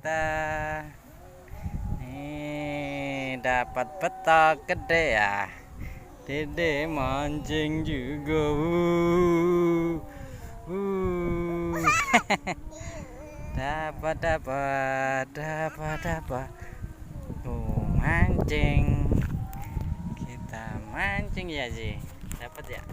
kita. Nih, dapat petok gede ya. Dede mancing juga. Dapat. Mancing. Kita mancing ya sih. Dapat ya.